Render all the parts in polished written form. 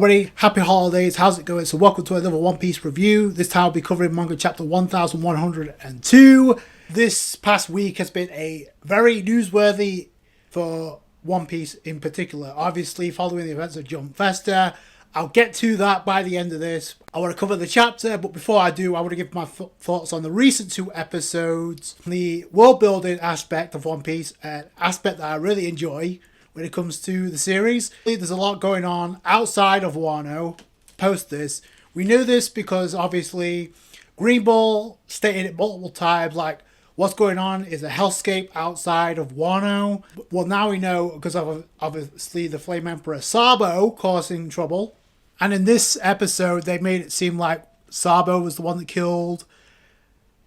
everybody, happy holidays, how's it going? So welcome to another One Piece review. This time I'll be covering manga chapter 1102. This past week has been a very newsworthy for One Piece in particular. Obviously following the events of Jump Festa. I'll get to that by the end of this. I want to cover the chapter, but before I do, I want to give my thoughts on the recent two episodes. The world building aspect of One Piece, an aspect that I really enjoy when it comes to the series. There's a lot going on outside of Wano post this. We knew this because obviously Green Ball stated it multiple times, like what's going on is a hellscape outside of Wano. Well, now we know because of obviously the Flame Emperor Sabo causing trouble. And in this episode, they made it seem like Sabo was the one that killed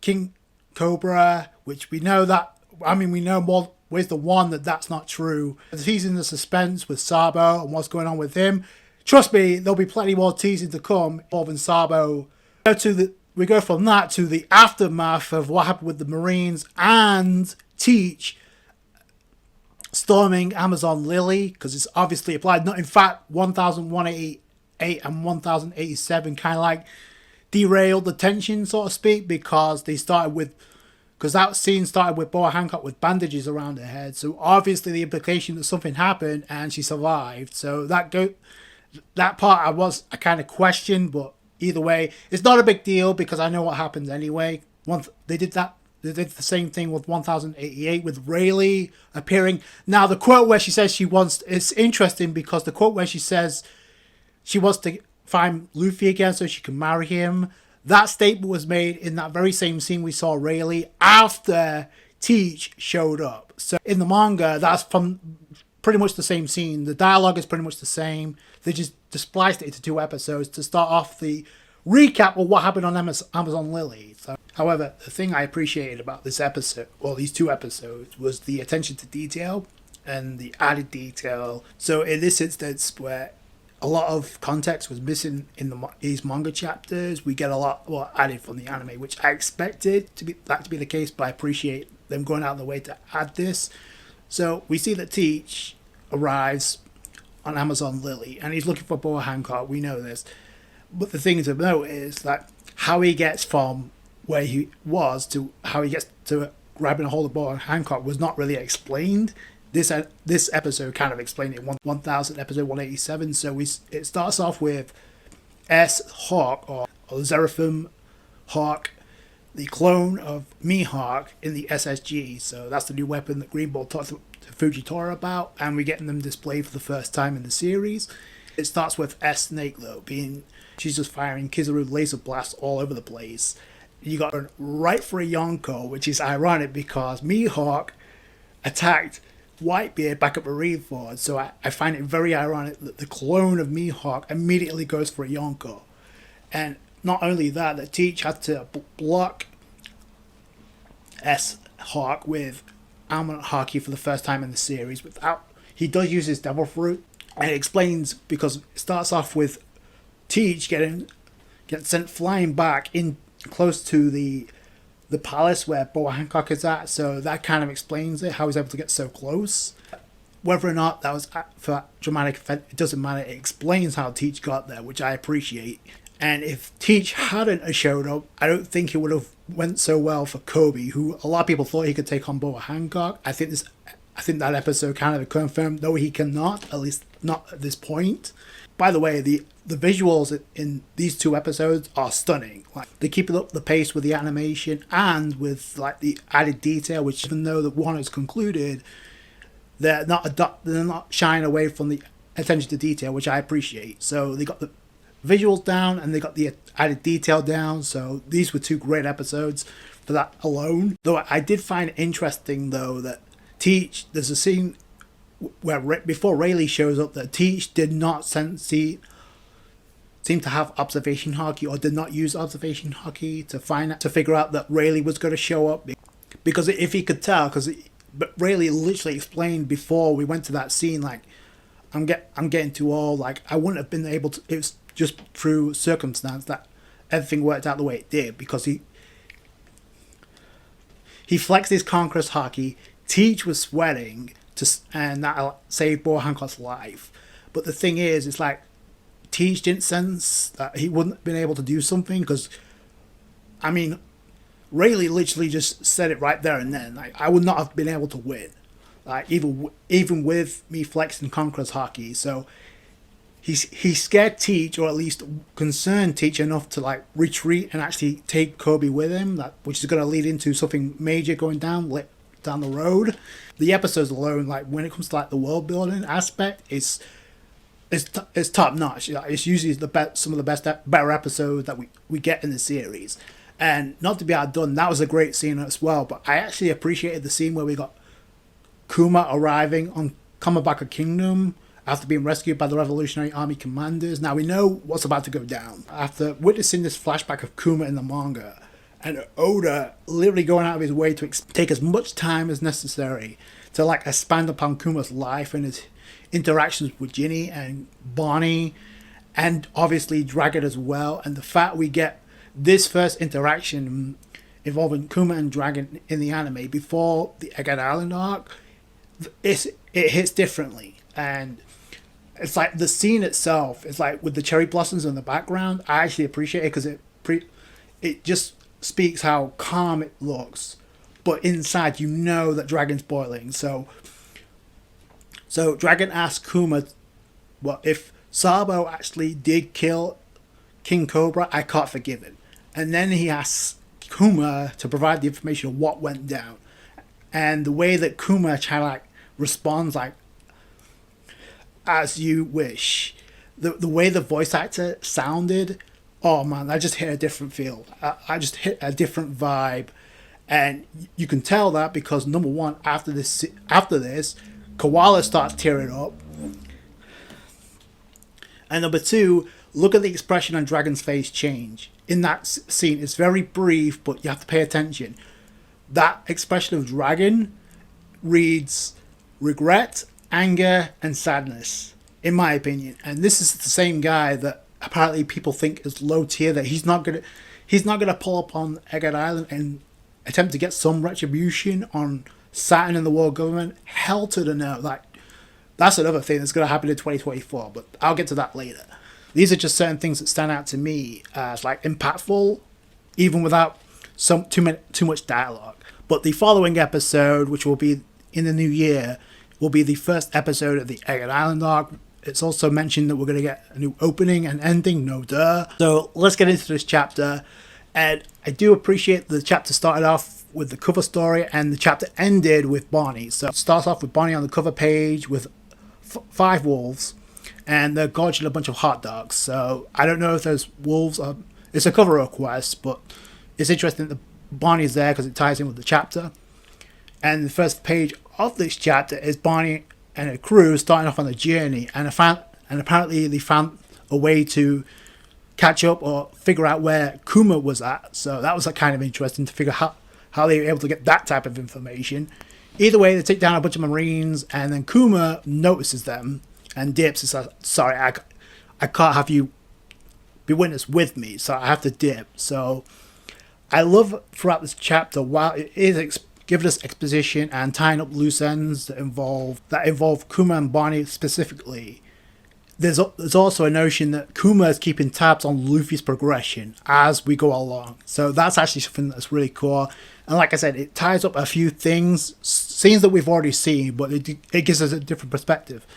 King Cobra, which we know that, we know more ways than one that that's not true. Teasing the suspense with Sabo and what's going on with him. Trust me, there'll be plenty more teasing to come involving Sabo. We go from that to the aftermath of what happened with the Marines and Teach storming Amazon Lily, because it's obviously applied. Not in fact, 1188 and 1087 kind of like derailed the tension, so to speak, because that scene started with Boa Hancock with bandages around her head. So obviously the implication that something happened and she survived. So that part I kind of questioned, but either way, it's not a big deal because I know what happened anyway. They did the same thing with 1088 with Rayleigh appearing. Now the quote where she says it's interesting because the quote where she says she wants to find Luffy again so she can marry him. That statement was made in that very same scene we saw Rayleigh after Teach showed up. So in the manga, that's from pretty much the same scene. The dialogue is pretty much the same. They just spliced it into two episodes to start off the recap of what happened on Amazon Lily. So, however, the thing I appreciated about this episode, or these two episodes, was the attention to detail and the added detail. So in this instance where a lot of context was missing in these manga chapters, we get a lot more added from the anime, which I expected that to be the case, but I appreciate them going out of the way to add this. So we see that Teach arrives on Amazon Lily and he's looking for Boa Hancock. We know this, but the thing to note is that how he gets from where he was to how he gets to grabbing a hold of Boa Hancock was not really explained. This episode kind of explained it in 1000 episode 187. So it starts off with S-Hawk or Seraphim Hawk, the clone of Mihawk in the SSG. So that's the new weapon that Green Ball talked to Fujitora about, and we're getting them displayed for the first time in the series. It starts with S-Snake though, she's just firing Kizaru laser blasts all over the place. You got her right for a Yonko, which is ironic because Mihawk attacked Whitebeard back at Marineford, so I find it very ironic that the clone of Mihawk immediately goes for a Yonko. And not only that, the Teach had to block S-Hawk with Almond Haki for the first time in the series. He does use his Devil Fruit, and it explains because it starts off with Teach getting sent flying back in close to the palace where Boa Hancock is at, so that kind of explains it, how he's able to get so close. Whether or not that was for dramatic effect, it doesn't matter. It explains how Teach got there, which I appreciate. And if Teach hadn't showed up, I don't think it would have went so well for Kobe, who a lot of people thought he could take on Boa Hancock. I think that episode kind of confirmed, no, he cannot, at least not at this point. By the way, the visuals in these two episodes are stunning. Like, they keep up the pace with the animation and with like the added detail, which even though the one is concluded, they're not shying away from the attention to detail, which I appreciate. So they got the visuals down and they got the added detail down. So these were two great episodes for that alone. Though I did find it interesting though that Teach, there's a scene where before Rayleigh shows up that Teach did not seem to have observation haki, or did not use observation haki to figure out that Rayleigh was going to show up, because if he could tell, but Rayleigh literally explained before we went to that scene, like I'm getting too old, like I wouldn't have been able to. It was just through circumstance that everything worked out the way it did, because he flexed his Conqueror's haki. Teach was sweating and that saved Boa Hancock's life. But the thing is, it's like Teach didn't sense that he wouldn't have been able to do something, because, I mean, Rayleigh literally just said it right there and then. Like, I would not have been able to win, like even with me flexing Conqueror's hockey. So he scared Teach, or at least concerned Teach enough to like retreat and actually take Kobe with him, which is going to lead into something major going down the road. The episodes alone, like when it comes to like the world building aspect, it's top notch. It's usually some of the better episodes that we get in the series. And not to be outdone, that was a great scene as well. But I actually appreciated the scene where we got Kuma arriving on Kamabaka Kingdom after being rescued by the Revolutionary Army commanders. Now we know what's about to go down. After witnessing this flashback of Kuma in the manga, and Oda literally going out of his way to take as much time as necessary to like expand upon Kuma's life and his interactions with Ginny and Bonnie, and obviously Dragon as well. And the fact we get this first interaction involving Kuma and Dragon in the anime before the Egghead Island arc, it hits differently. And it's like the scene itself is like with the cherry blossoms in the background. I actually appreciate it because it just speaks how calm it looks, but inside you know that Dragon's boiling. So Dragon asks Kuma, well, if Sabo actually did kill King Cobra, I can't forgive him. And then he asks Kuma to provide the information of what went down. And the way that Kuma responds like, as you wish. The way the voice actor sounded, oh man, I just hit a different feel. I just hit a different vibe. And you can tell that because number one, after this, Koala starts tearing up. And number two, look at the expression on Dragon's face change. In that scene, it's very brief, but you have to pay attention. That expression of Dragon reads regret, anger, and sadness, in my opinion. And this is the same guy that apparently people think is low tier, that he's not gonna pull up on Egghead Island and attempt to get some retribution on Saturn and the world government. Hell to the no. Like, that's another thing that's gonna happen in 2024, but I'll get to that later. These are just certain things that stand out to me as like impactful, even without too much dialogue. But the following episode, which will be in the new year, will be the first episode of the Egghead Island arc. It's also mentioned that we're going to get a new opening and ending, no duh. So let's get into this chapter. And I do appreciate the chapter started off with the cover story and the chapter ended with Bonnie. So it starts off with Bonnie on the cover page with 5 wolves, and they're gorging a bunch of hot dogs. So I don't know if those wolves are... It's a cover request, but it's interesting that Bonnie's there because it ties in with the chapter. And the first page of this chapter is Bonnie and her crew starting off on a journey, and apparently they found a way to catch up or figure out where Kuma was at. So that was kind of interesting to figure out how they were able to get that type of information. Either way, they take down a bunch of Marines, and then Kuma notices them and dips and says, sorry, I can't have you be witness with me, so I have to dip. So I love throughout this chapter, while it is giving us exposition and tying up loose ends that involve Kuma and Bonnie specifically, there's also a notion that Kuma is keeping tabs on Luffy's progression as we go along. So that's actually something that's really cool. And like I said, it ties up a few scenes that we've already seen, but it gives us a different perspective.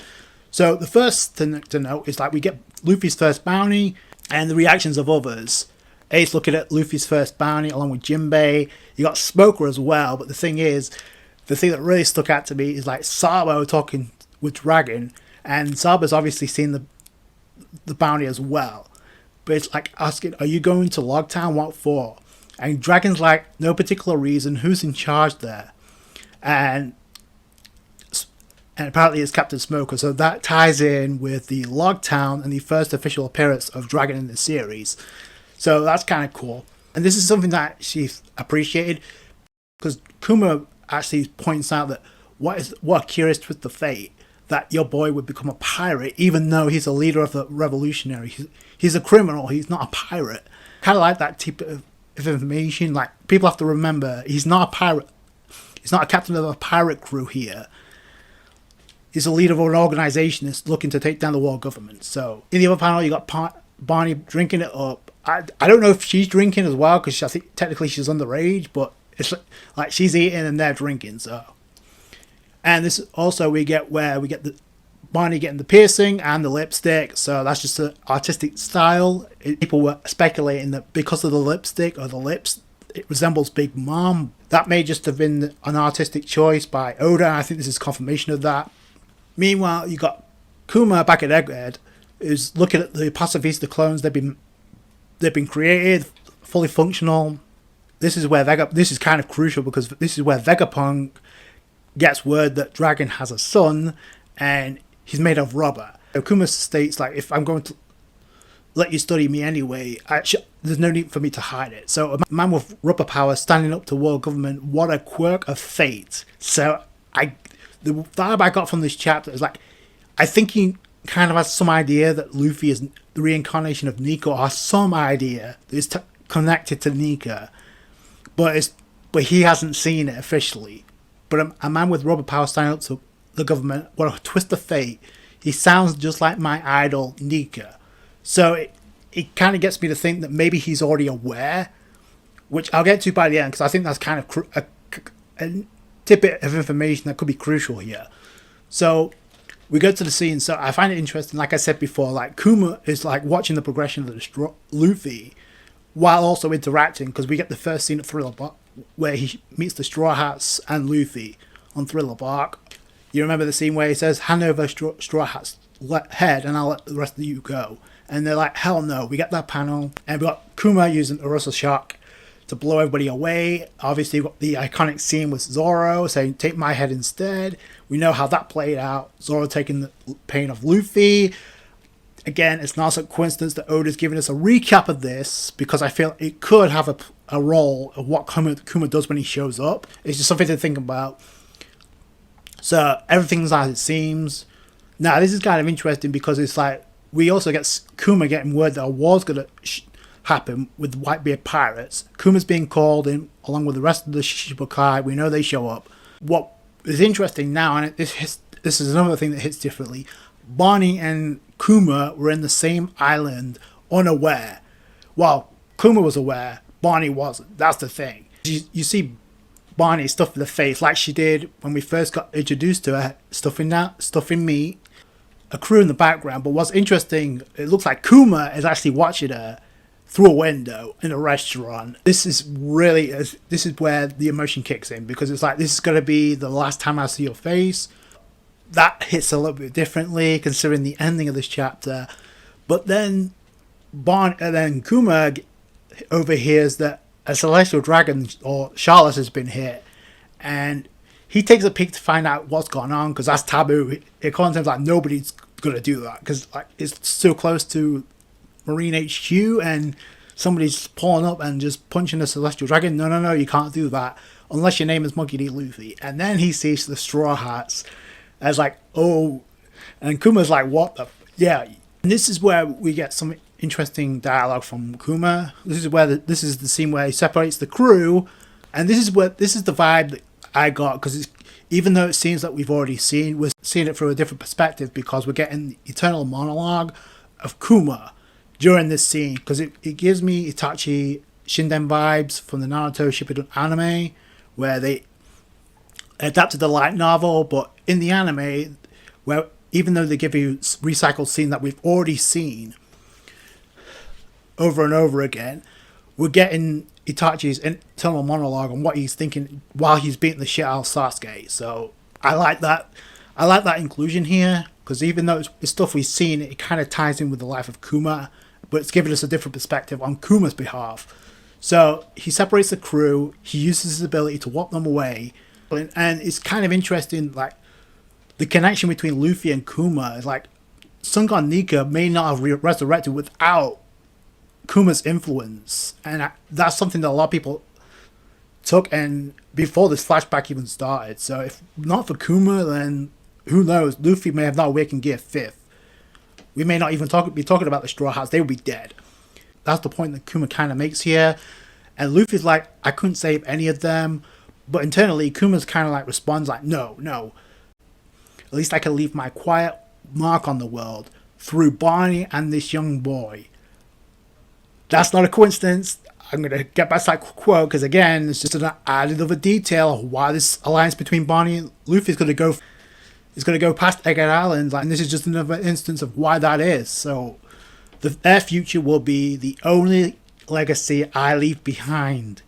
So the first thing to note is like we get Luffy's first bounty and the reactions of others. Ace looking at Luffy's first bounty along with Jinbei. You got Smoker as well, but the thing that really stuck out to me is like Sabo talking with Dragon, and Sabo's obviously seen the bounty as well. But it's like asking, are you going to Logtown? What for? And Dragon's like, no particular reason. Who's in charge there? And apparently it's Captain Smoker. So that ties in with the Logtown and the first official appearance of Dragon in the series. So that's kind of cool. And this is something that she's appreciated, because Kuma actually points out that what a curious twist of fate that your boy would become a pirate, even though he's a leader of the revolutionary. He's a criminal. He's not a pirate. Kind of like that type of information. Like, people have to remember, he's not a pirate. He's not a captain of a pirate crew here. is the leader of an organization that's looking to take down the world government. So in the other panel, you got Barney drinking it up. I don't know if she's drinking as well, because I think technically she's underage, but it's like she's eating and they're drinking. So, and this also we get the Barney getting the piercing and the lipstick. So that's just an artistic style. People were speculating that because of the lipstick or the lips, it resembles Big Mom. That may just have been an artistic choice by Oda. I think this is confirmation of that. Meanwhile, you got Kuma back at Egghead, who's looking at the pacifista clones. They've been created, fully functional. This is kind of crucial, because this is where Vegapunk gets word that Dragon has a son, and he's made of rubber. So Kuma states, like, if I'm going to let you study me anyway, there's no need for me to hide it. So a man with rubber power standing up to world government, what a quirk of fate. So the vibe I got from this chapter is like, I think he kind of has some idea that Luffy is the reincarnation of Nika, or some idea that is connected to Nika, but he hasn't seen it officially. But a man with rubber power standing up to the government, what a twist of fate. He sounds just like my idol Nika. So it kind of gets me to think that maybe he's already aware, which I'll get to by the end, because I think that's kind of a tidbit of information that could be crucial here. So we go to the scene. So I find it interesting, like I said before, like Kuma is like watching the progression of Luffy while also interacting, because we get the first scene of Thriller Bark where he meets the Straw Hats and Luffy on Thriller Bark. You remember the scene where he says, hand over Straw Hat's head and I'll let the rest of you go. And they're like, hell no. We get that panel, and we got Kuma using Urusha Shock to blow everybody away. Obviously, we've got the iconic scene with Zoro saying, take my head instead. We know how that played out. Zoro taking the pain of Luffy. Again, it's not a coincidence that Oda's giving us a recap of this, because I feel it could have a role of what Kuma does when he shows up. It's just something to think about. So everything's as it seems. Now, this is kind of interesting, because it's like, we also get Kuma getting word that a war's going to happen with Whitebeard pirates. Kuma's being called in along with the rest of the Shichibukai. We know they show up. What is interesting now, and this is another thing that hits differently, Barney and Kuma were in the same island unaware. Well, Kuma was aware, Barney wasn't. That's the thing. You see Barney stuffing the face like she did when we first got introduced to her, stuffing meat. A crew in the background, but what's interesting, it looks like Kuma is actually watching her through a window in a restaurant. This is where the emotion kicks in, because it's like, this is going to be the last time I see your face. That hits a little bit differently considering the ending of this chapter. But then Kuma overhears that a celestial dragon or Charlotte has been hit, and he takes a peek to find out what's going on, because that's taboo. It contains like nobody's gonna do that, because like it's so close to Marine HQ, and somebody's pulling up and just punching the celestial dragon. No, you can't do that unless your name is Monkey D. Luffy. And then he sees the Straw Hats as like, oh, and Kuma's like, what the yeah. And this is where we get some interesting dialogue from Kuma. This is the scene where he separates the crew, and this is the vibe that I got, because even though it seems that we've already seen, we're seeing it through a different perspective, because we're getting the eternal monologue of Kuma during this scene, because it gives me Itachi Shinden vibes from the Naruto Shippuden anime, where they adapted the light novel, but in the anime, where even though they give you recycled scene that we've already seen over and over again, we're getting Itachi's internal monologue on what he's thinking while he's beating the shit out of Sasuke. So I like that. I like that inclusion here, because even though it's stuff we've seen, it kind of ties in with the life of Kuma, but it's giving us a different perspective on Kuma's behalf. So he separates the crew. He uses his ability to walk them away, and it's kind of interesting, like the connection between Luffy and Kuma is like Sun God Nika may not have resurrected without Kuma's influence, and that's something that a lot of people took and before this flashback even started. So if not for Kuma, then who knows, Luffy may have not awakened Gear 5th. We may not even be talking about the Straw Hats. They would be dead. That's the point that Kuma kind of makes here. And Luffy's like, I couldn't save any of them, but internally Kuma's kind of like responds like, no. At least I can leave my quiet mark on the world through Barney and this young boy. That's not a coincidence. I'm going to get back to that quote because, again, it's just an added other detail of why this alliance between Barney and Luffy is going to go past Egghead Island. And this is just another instance of why that is. So their future will be the only legacy I leave behind,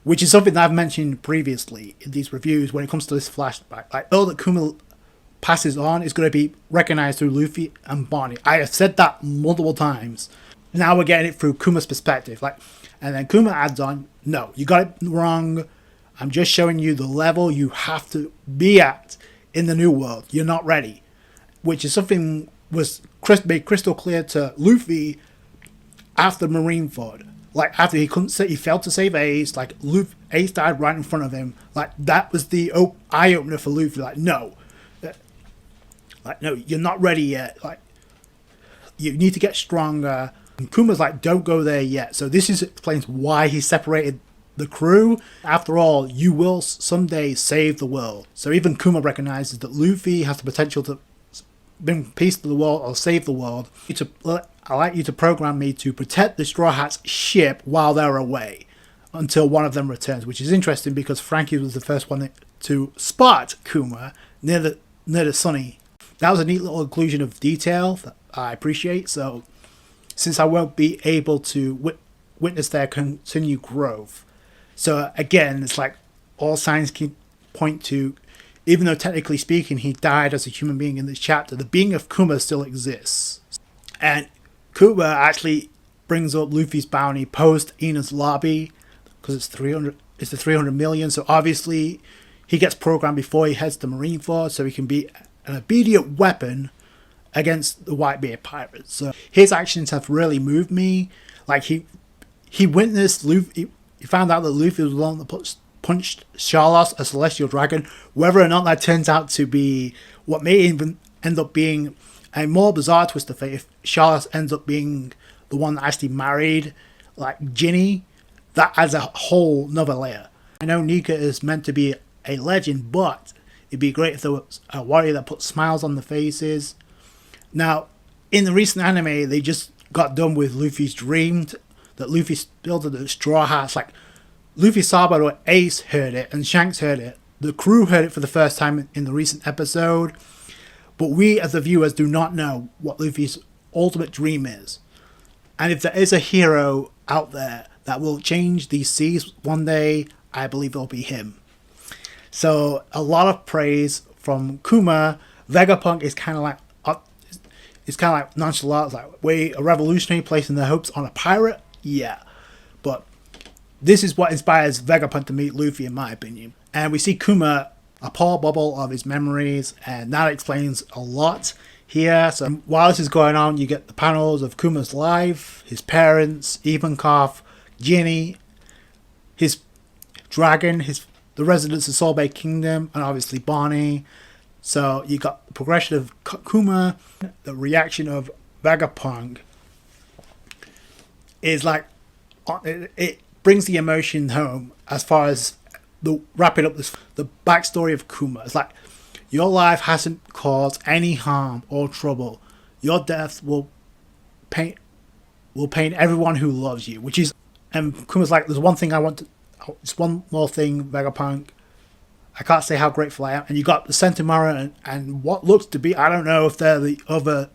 which is something that I've mentioned previously in these reviews when it comes to this flashback. Like, all that Kuma passes on is going to be recognized through Luffy and Barney. I have said that multiple times. Now we're getting it through Kuma's perspective. And then Kuma adds on, no, you got it wrong. I'm just showing you the level you have to be at in the new world. You're not ready. Which is something was made crystal clear to Luffy after Marineford. Like, after he failed to save Ace, like, Ace died right in front of him. Like, that was the eye-opener for Luffy. Like, no, you're not ready yet. Like, you need to get stronger. And Kuma's like, don't go there yet. So this explains why he separated the crew. After all, you will someday save the world. So even Kuma recognizes that Luffy has the potential to bring peace to the world or save the world. I like you to program me to protect the Straw Hats ship while they're away until one of them returns, which is interesting because Frankie was the first one to spot Kuma near the Sunny. That was a neat little inclusion of detail that I appreciate. So since I won't be able to witness their continued growth. So again, it's like all signs can point to, even though technically speaking he died as a human being in this chapter, the being of Kuma still exists. And Kuma actually brings up Luffy's bounty post Ina's lobby because it's the 300 million. So obviously he gets programmed before he heads to Marineford so he can be an obedient weapon against the Whitebeard pirates. So his actions have really moved me. Like, he witnessed Luffy. He found out that Luffy was the one that punched Sharlos, a celestial dragon. Whether or not that turns out to be what may even end up being a more bizarre twist of fate, if Sharlos ends up being the one that actually married, like, Ginny, that adds a whole nother layer. I know Nika is meant to be a legend, but it'd be great if there was a warrior that put smiles on the faces. Now, in the recent anime, they just got done with Luffy's dream that Luffy spilled the Straw Hats. Like, Luffy saw about it, Ace heard it, and Shanks heard it. The crew heard it for the first time in the recent episode. But we, as the viewers, do not know what Luffy's ultimate dream is. And if there is a hero out there that will change these seas one day, I believe it'll be him. So, a lot of praise from Kuma. Vegapunk is kind of like, nonchalant. It's like, wait, a revolutionary placing their hopes on a pirate? Yeah. But this is what inspires Vegapunk to meet Luffy, in my opinion. And we see Kuma, a poor bubble of his memories, and that explains a lot here. So while this is going on, you get the panels of Kuma's life, his parents, Ivankov, Ginny, his dragon, the residents of Sorbet Kingdom, and obviously Barney. So you got the progression of Kuma, the reaction of Vegapunk is like, it brings the emotion home as far as wrapping up the backstory of Kuma. It's like, your life hasn't caused any harm or trouble. Your death will pain everyone who loves you, which is, and Kuma's like, there's one thing I want to, it's one more thing, Vegapunk. I can't say how grateful I am. And you got the Sentomara and what looks to be, I don't know if they're the other,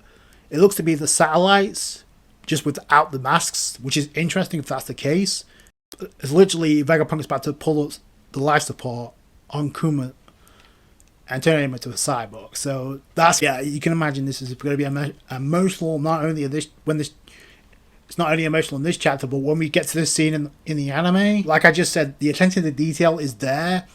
it looks to be the satellites, just without the masks, which is interesting if that's the case. It's literally Vegapunk is about to pull up the life support on Kuma and turn him into a cyborg. So that's, yeah, you can imagine this is going to be emotional, not only it's not only emotional in this chapter, but when we get to this scene in the anime, like I just said, the attention to detail is there.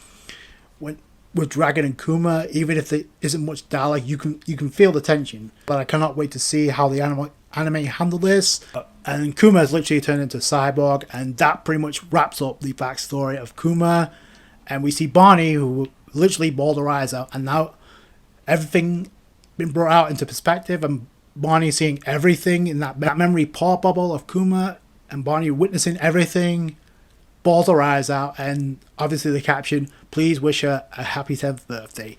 With Dragon and Kuma, even if there isn't much dialogue, you can feel the tension. But I cannot wait to see how the anime handle this. And Kuma has literally turned into a cyborg, and that pretty much wraps up the backstory of Kuma. And we see Barney, who literally bawled her eyes out, and now everything been brought out into perspective, and Barney seeing everything in that memory pop bubble of Kuma, and Barney witnessing everything, bawls her eyes out, and obviously the caption, please wish her a happy 10th birthday.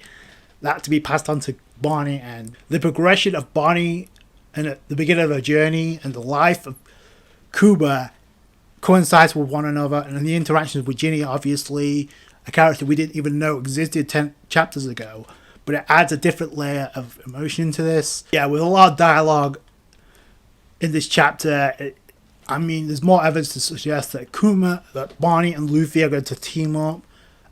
That to be passed on to Bonnie and the progression of Bonnie and at the beginning of her journey and the life of Kuma coincides with one another, and the interactions with Ginny, obviously a character we didn't even know existed 10 chapters ago, but it adds a different layer of emotion to this. Yeah, with a lot of dialogue in this chapter, there's more evidence to suggest that Bonnie and Luffy are going to team up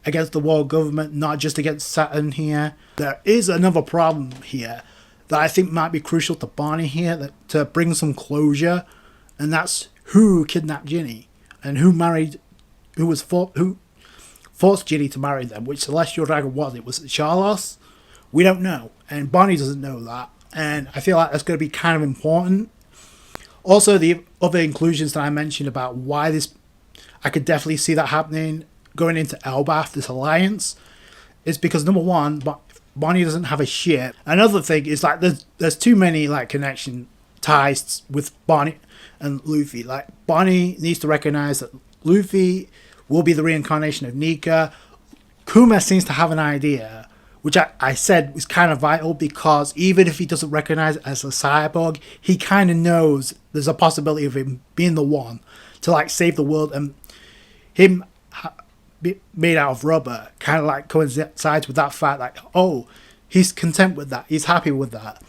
against the world government, not just against Saturn here. There is another problem here that I think might be crucial to Bonnie here, to bring some closure, and that's who kidnapped Ginny and who forced Ginny to marry them, which celestial dragon was it? Was it Charlos? We don't know, and Bonnie doesn't know that, and I feel like that's going to be kind of important. Also, the other inclusions that I mentioned about why this, I could definitely see that happening going into Elbaf, this alliance, is because number one, Bonnie doesn't have a ship. Another thing is like there's too many like connection ties with Bonnie and Luffy. Like Bonnie needs to recognize that Luffy will be the reincarnation of Nika. Kuma seems to have an idea, which I said was kind of vital, because even if he doesn't recognize it as a cyborg, he kind of knows there's a possibility of him being the one to like save the world, and him made out of rubber kind of like coincides with that fact, like, oh, he's content with that, he's happy with that.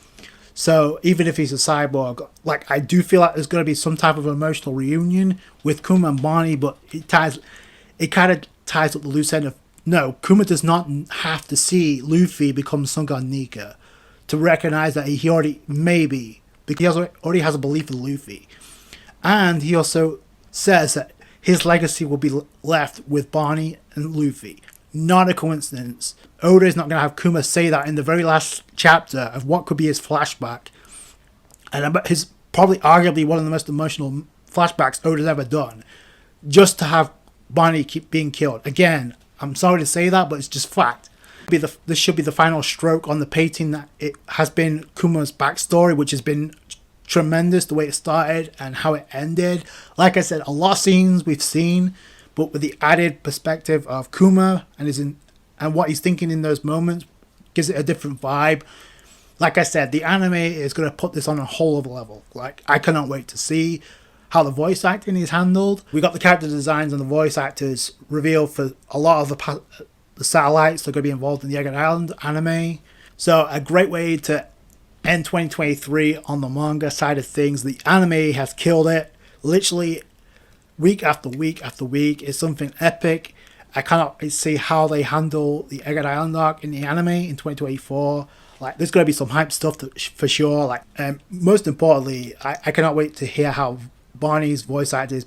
So even if he's a cyborg, like, I do feel like there's going to be some type of emotional reunion with Kuma and Bonnie, but it kind of ties up the loose end of, no, Kuma does not have to see Luffy become Sun God Nika to recognize that he already maybe, because he already has a belief in Luffy. And he also says that his legacy will be left with Bonnie and Luffy. Not a coincidence. Oda is not going to have Kuma say that in the very last chapter of what could be his flashback. And his probably arguably one of the most emotional flashbacks Oda's ever done. Just to have Bonnie keep being killed. Again, I'm sorry to say that, but it's just fact. This should be the final stroke on the painting that it has been Kuma's backstory, which has been tremendous, the way it started and how it ended. Like I said, a lot of scenes we've seen, but with the added perspective of Kuma and what he's thinking in those moments gives it a different vibe. Like I said, the anime is going to put this on a whole other level. Like, I cannot wait to see how the voice acting is handled. We got the character designs and the voice actors revealed for a lot of the satellites that are going to be involved in the Egg Island anime. So a great way to end 2023 on the manga side of things. The anime has killed it. Literally week after week after week. It's something epic. I cannot see how they handle the Egg Island arc in the anime in 2024. Like, there's going to be some hype stuff for sure. Like, most importantly, I cannot wait to hear how Bonnie's voice actor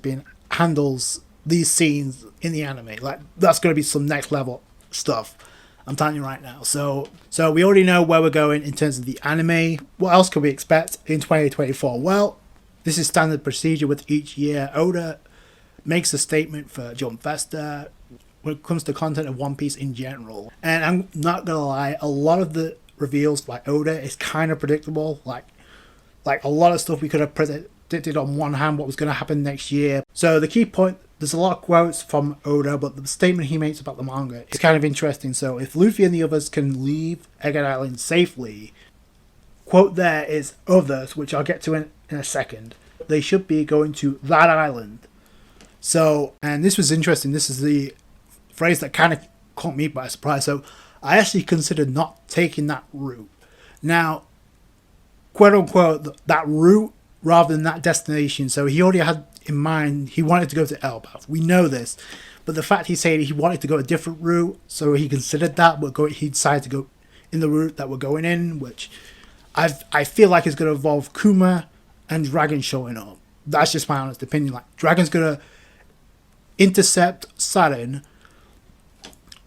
handles these scenes in the anime. Like, that's going to be some next level stuff, I'm telling you right now. So we already know where we're going in terms of the anime. What else can we expect in 2024? Well, this is standard procedure with each year. Oda makes a statement for Jump Festa when it comes to content of One Piece in general. And I'm not gonna lie, a lot of the reveals by Oda is kind of predictable. Like a lot of stuff we could have predicted on one hand what was going to happen next year. So the key point, there's a lot of quotes from Oda, but the statement he makes about the manga is kind of interesting. So if Luffy and the others can leave Egghead Island safely, quote there is others, which I'll get to in a second, they should be going to that island. So, and this was interesting, this is the phrase that kind of caught me by surprise. So I actually considered not taking that route. Now, quote unquote, that route rather than that destination. So he already had in mind, he wanted to go to Elbaf. We know this. But the fact he said he wanted to go a different route, so he considered that, but he decided to go in the route that we're going in, which I feel like is going to involve Kuma and Dragon showing up. That's just my honest opinion. Like, Dragon's going to intercept Saturn.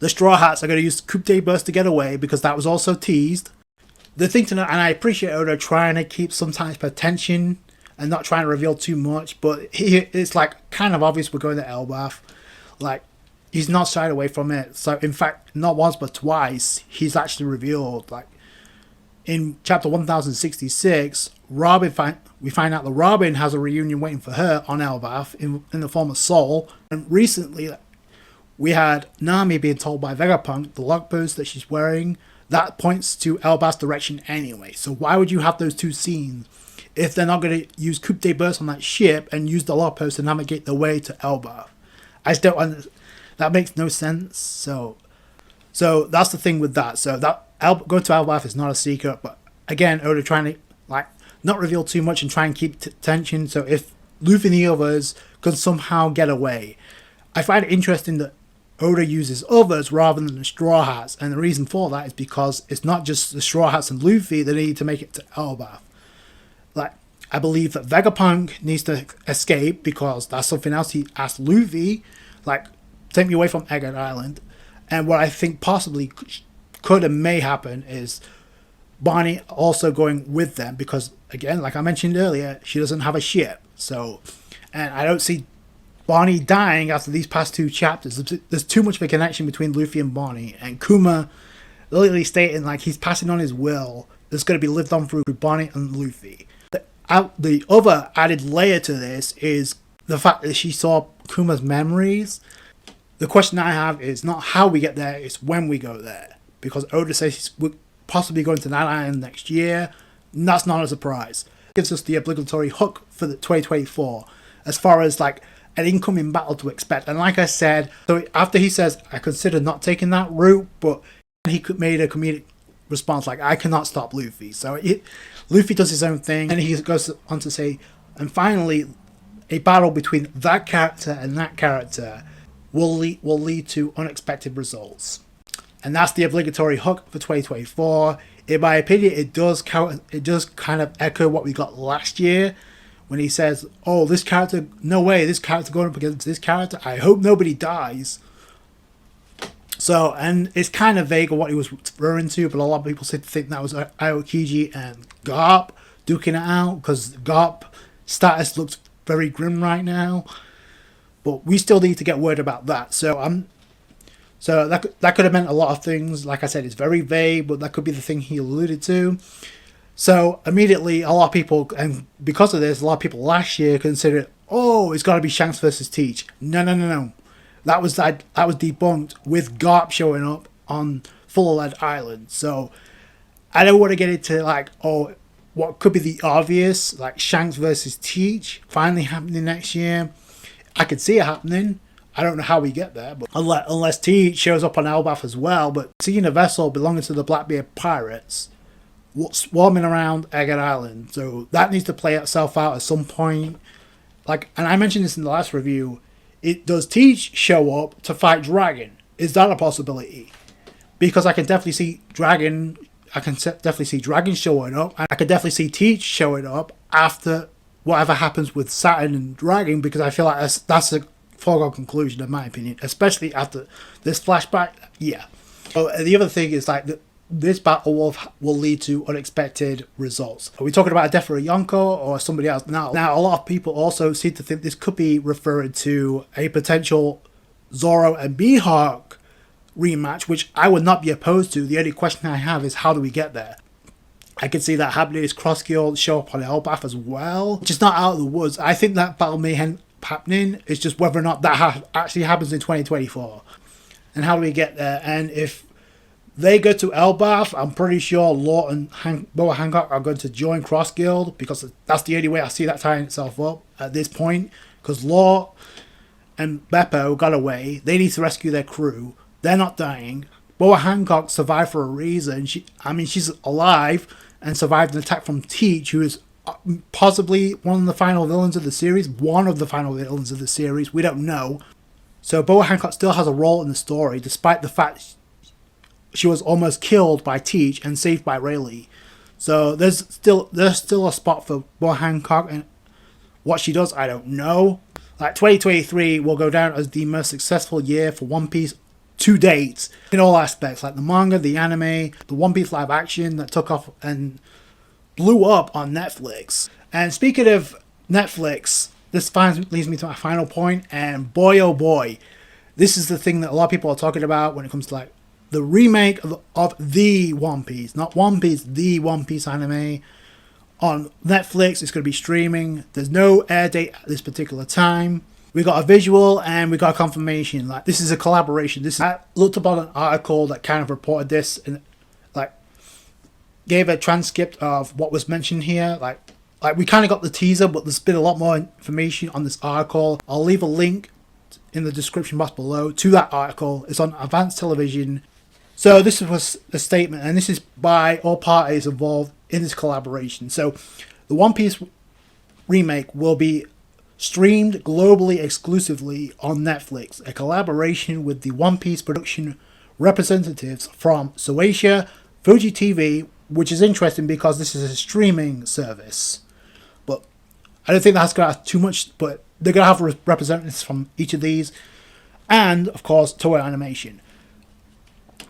The Straw Hats are going to use Coup de Burst to get away, because that was also teased. The thing to know, and I appreciate Oda trying to keep some type of tension and not trying to reveal too much, but it's like kind of obvious we're going to Elbaf. Like, he's not shied away from it. So in fact, not once but twice, he's actually revealed, like in chapter 1066, we find out that Robin has a reunion waiting for her on Elbaf in the form of Soul. And recently we had Nami being told by Vegapunk the log post that she's wearing that points to Elbaf's direction anyway. So why would you have those two scenes if they're not going to use Coup de Burst on that ship and use the Lopos to navigate their way to Elbaf? I just don't understand. That makes no sense. So that's the thing with that. So that going to Elbaf is not a secret, but again, Oda trying to like not reveal too much and try and keep tension. So if Luffy and the others could somehow get away, I find it interesting that Oda uses others rather than the Straw Hats, and the reason for that is because it's not just the Straw Hats and Luffy that need to make it to Elbaf. Like, I believe that Vegapunk needs to escape because that's something else he asked Luffy, like, take me away from Egghead Island. And what I think possibly could and may happen is Bonnie also going with them because, again, like I mentioned earlier, she doesn't have a ship. So, and I don't see Bonnie dying after these past two chapters. There's too much of a connection between Luffy and Bonnie, and Kuma literally stating like he's passing on his will that's going to be lived on through Bonnie and Luffy. The other added layer to this is the fact that she saw Kuma's memories. The question I have is not how we get there, it's when we go there. Because Oda says we're possibly going to that island next year, and that's not a surprise. It gives us the obligatory hook for the 2024 as far as like an incoming battle to expect. And like I said, so after he says, I consider not taking that route, but he made a comedic response like, I cannot stop Luffy. So Luffy does his own thing, and he goes on to say, and finally, a battle between that character and that character will lead to unexpected results. And that's the obligatory hook for 2024. In my opinion, it does kind of echo what we got last year when he says, oh, this character, no way, this character going up against this character, I hope nobody dies. So, and it's kind of vague on what he was referring to, but a lot of people seem to think that was Aokiji and Garp duking it out, because Garp status looks very grim right now. But we still need to get word about that. So that could have meant a lot of things. Like I said, it's very vague, but that could be the thing he alluded to. So immediately, a lot of people, and because of this, a lot of people last year considered, oh, it's got to be Shanks versus Teach. No. That was debunked with Garp showing up on Full Lead Island. So I don't want to get into like, oh, what could be the obvious, like Shanks versus Teach finally happening next year. I could see it happening. I don't know how we get there, but unless Teach shows up on Elbaf as well. But seeing a vessel belonging to the Blackbeard pirates swarming around Egghead Island, so that needs to play itself out at some point. Like, and I mentioned this in the last review. Does Teach show up to fight Dragon? Is that a possibility? Because I can definitely see Dragon. I can definitely see Dragon showing up, and I could definitely see Teach showing up after whatever happens with Saturn and Dragon, because I feel like that's a foregone conclusion in my opinion, especially after this flashback. Yeah. So the other thing is like this battle will lead to unexpected results. Are we talking about a death for a Yonko or somebody else? Now a lot of people also seem to think this could be referring to a potential Zoro and Mihawk rematch, which I would not be opposed to. The only question I have is how do we get there? I could see that happening. Is Cross Guild show up on Elbaf as well? Which is not out of the woods. I think that battle may end happening. It's just whether or not that actually happens in 2024. And how do we get there? And if they go to Elbaf, I'm pretty sure Law and Boa Hancock are going to join Cross Guild, because that's the only way I see that tying itself up at this point. Because Law and Beppo got away. They need to rescue their crew. They're not dying. Boa Hancock survived for a reason. She's alive and survived an attack from Teach, who is possibly one of the final villains of the series. One of the final villains of the series. We don't know. So Boa Hancock still has a role in the story, despite the fact she was almost killed by Teach and saved by Rayleigh. So there's still a spot for Boa Hancock, and what she does, I don't know. Like 2023 will go down as the most successful year for One Piece to date in all aspects, like the manga, the anime, the One Piece live action that took off and blew up on Netflix. And speaking of Netflix, this leads me to my final point, and boy oh boy, this is the thing that a lot of people are talking about when it comes to like the remake of the One Piece, not One Piece, the One Piece anime on Netflix. It's going to be streaming. There's no air date at this particular time. We got a visual and we got a confirmation. Like, this is a collaboration. I looked up on an article that kind of reported this, and like gave a transcript of what was mentioned here. Like we kind of got the teaser, but there's been a lot more information on this article. I'll leave a link in the description box below to that article. It's on Advanced Television. So this was a statement, and this is by all parties involved in this collaboration. So the One Piece remake will be streamed globally exclusively on Netflix, a collaboration with the One Piece production representatives from Shueisha, Fuji TV, which is interesting because this is a streaming service. But I don't think that's going to have too much, but they're going to have representatives from each of these. And, of course, Toei Animation.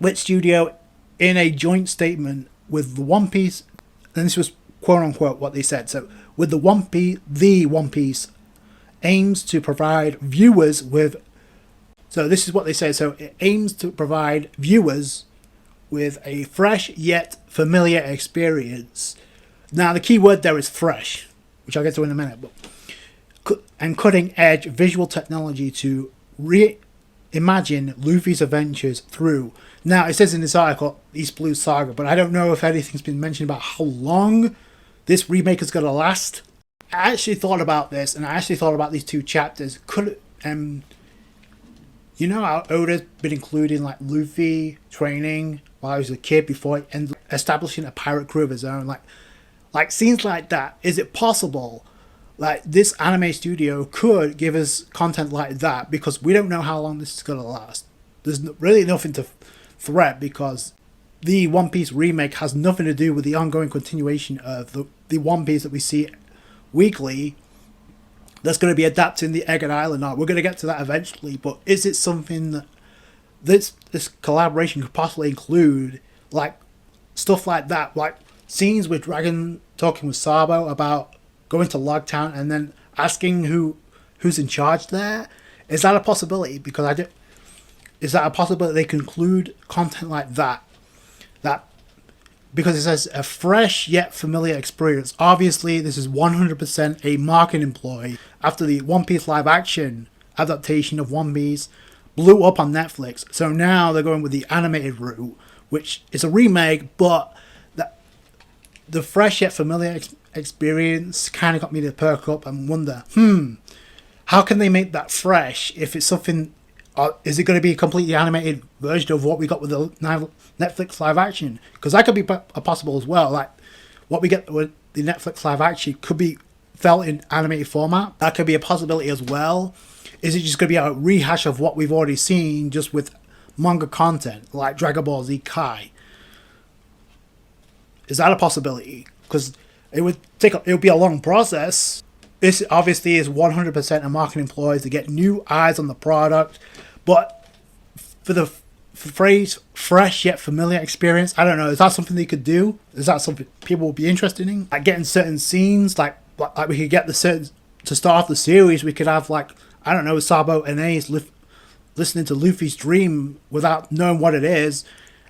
Lit Studio, in a joint statement with the One Piece, and this was quote-unquote what they said, so with the One Piece aims to provide viewers with, so this is what they say, so it aims to provide viewers with a fresh yet familiar experience. Now the key word there is fresh, which I'll get to in a minute, and cutting edge visual technology to reimagine Luffy's adventures through. Now it says in this article, East Blue Saga, but I don't know if anything's been mentioned about how long this remake is going to last. I actually thought about this, and I actually thought about these two chapters. Could you know how Oda's been including like Luffy training while he was a kid before he ended up establishing a pirate crew of his own, like scenes like that. Is it possible like this anime studio could give us content like that, because we don't know how long this is going to last? There's really nothing to threat, because the One Piece remake has nothing to do with the ongoing continuation of the One Piece that we see weekly that's going to be adapted in the Egged Island arc. We're going to get to that eventually, but is it something that this collaboration could possibly include, like stuff like that, like scenes with Dragon talking with Sabo about going to Logtown and then asking who's in charge there? Is that a possibility? Because is that a possibility they conclude content like that? Because it says a fresh yet familiar experience. Obviously, this is 100% a marketing ploy after the One Piece live action adaptation of One Piece blew up on Netflix. So now they're going with the animated route, which is a remake, but the fresh yet familiar experience kind of got me to perk up and wonder, how can they make that fresh if it's something? Is it going to be a completely animated version of what we got with the Netflix live action? Because that could be possible as well. Like what we get with the Netflix live action could be felt in animated format. That could be a possibility as well. Is it just going to be a rehash of what we've already seen, just with manga content like Dragon Ball Z Kai? Is that a possibility? Because it would be a long process. This obviously is 100% a marketing ploy to get new eyes on the product, but for the phrase fresh yet familiar experience, I don't know, is that something they could do? Is that something people would be interested in? Like getting certain scenes, like we could get to start off the series, we could have like, I don't know, Sabo and Ace listening to Luffy's dream without knowing what it is,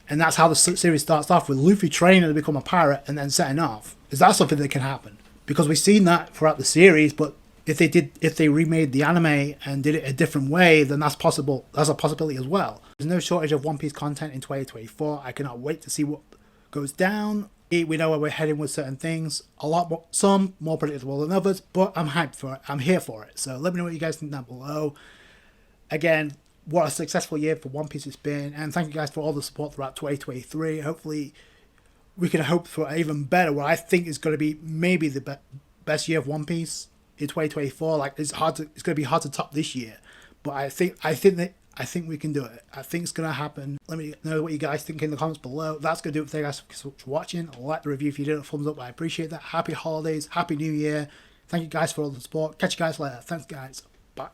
and that's how the series starts off, with Luffy training to become a pirate and then setting off. Is that something that can happen? Because we've seen that throughout the series, but if they remade the anime and did it a different way, then that's possible. That's a possibility as well. There's no shortage of One Piece content in 2024. I cannot wait to see what goes down. We know where we're heading with certain things. Some more predictable than others, but I'm hyped for it. I'm here for it. So let me know what you guys think down below. Again, what a successful year for One Piece it's been, and thank you guys for all the support throughout 2023. Hopefully we can hope for even better, what I think is going to be maybe the best year of One Piece in 2024. Like it's going to be hard to top this year, but I think we can do it. I think it's going to happen. Let me know what you guys think in the comments below. That's going to do it. Thank you guys for watching. Like the review if you did, a thumbs up. I appreciate that. Happy holidays, happy new year. Thank you guys for all the support. Catch you guys later. Thanks guys. Bye.